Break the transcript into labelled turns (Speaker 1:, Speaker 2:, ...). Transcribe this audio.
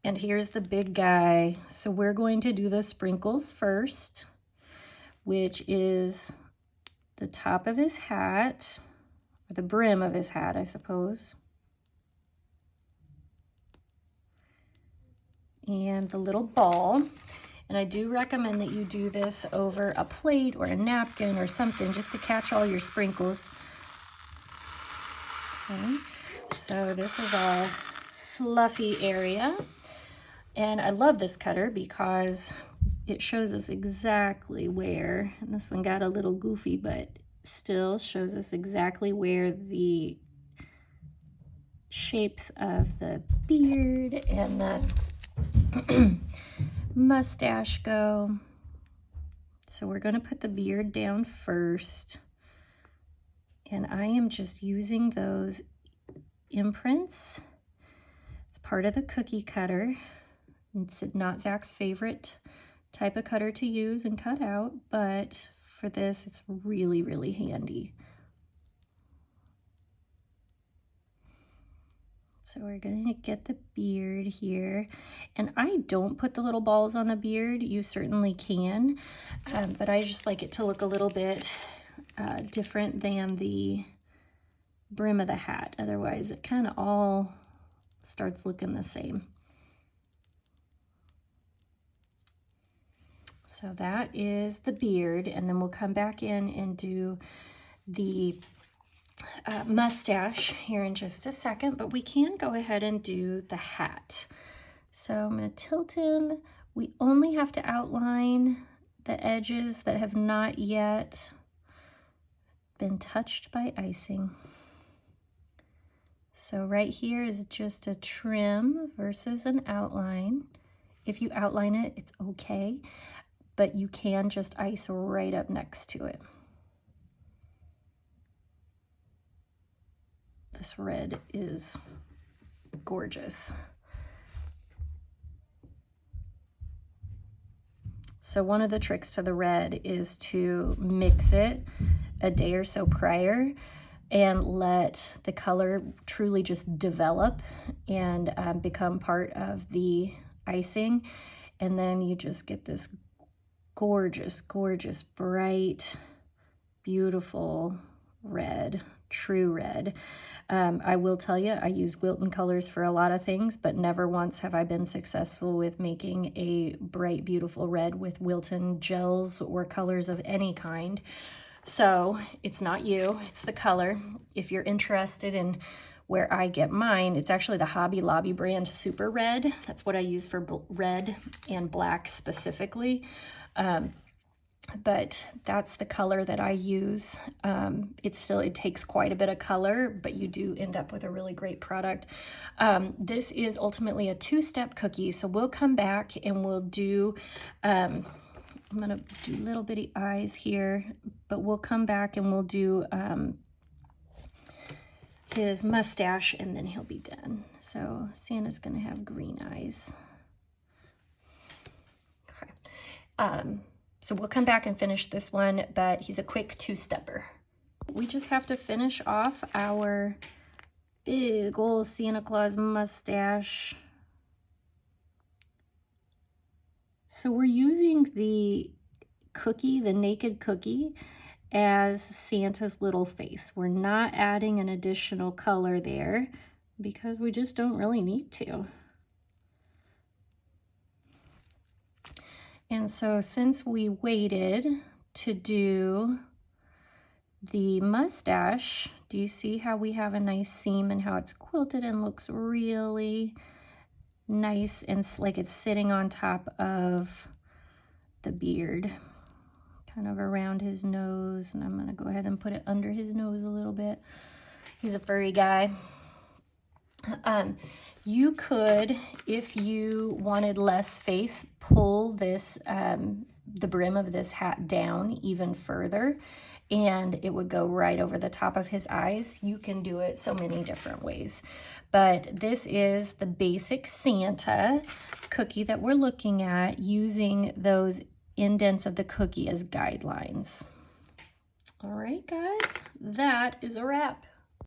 Speaker 1: And here's the big guy. So we're going to do the sprinkles first, which is the top of his hat, or the brim of his hat, I suppose. And the little ball. And I do recommend that you do this over a plate or a napkin or something just to catch all your sprinkles. Okay, so this is our fluffy area. And I love this cutter because it shows us exactly where, and this one got a little goofy, but still shows us exactly where the shapes of the beard and the mustache go. So we're going to put the beard down first. And I am just using those imprints. It's part of the cookie cutter. It's not Zach's favorite type of cutter to use and cut out, but for this, it's really, really handy. So we're going to get the beard here. And I don't put the little balls on the beard. You certainly can, but I just like it to look a little bit different than the brim of the hat. Otherwise, it kind of all starts looking the same. So that is the beard, and then we'll come back in and do the mustache here in just a second, but we can go ahead and do the hat. So I'm going to tilt him. We only have to outline the edges that have not yet been touched by icing. So right here is just a trim versus an outline. If you outline it, it's okay, but you can just ice right up next to it. This red is gorgeous. So one of the tricks to the red is to mix it a day or so prior and let the color truly just develop and become part of the icing. And then you just get this gorgeous, gorgeous, bright, beautiful red, true red. I will tell you, I use Wilton colors for a lot of things, but never once have I been successful with making a bright, beautiful red with Wilton gels or colors of any kind. So it's not you, it's the color. If you're interested in where I get mine, it's actually the Hobby Lobby brand Super Red. That's what I use for red and black specifically. But that's the color that I use. It takes quite a bit of color, but you do end up with a really great product. This is ultimately a two-step cookie, so we'll come back and we'll do, I'm gonna do little bitty eyes here, but we'll come back and we'll do his mustache and then he'll be done. So Santa's gonna have green eyes. Okay. So we'll come back and finish this one, but he's a quick two-stepper. We just have to finish off our big old Santa Claus mustache. So we're using the cookie, the naked cookie, as Santa's little face. We're not adding an additional color there because we just don't really need to. And so since we waited to do the mustache, do you see how we have a nice seam and how it's quilted and looks really nice and like it's sitting on top of the beard, kind of around his nose. And I'm gonna go ahead and put it under his nose a little bit. He's a furry guy. You could, if you wanted less face, pull this, the brim of this hat down even further, and it would go right over the top of his eyes. You can do it so many different ways. But this is the basic Santa cookie that we're looking at, using those indents of the cookie as guidelines. All right, guys, that is a wrap.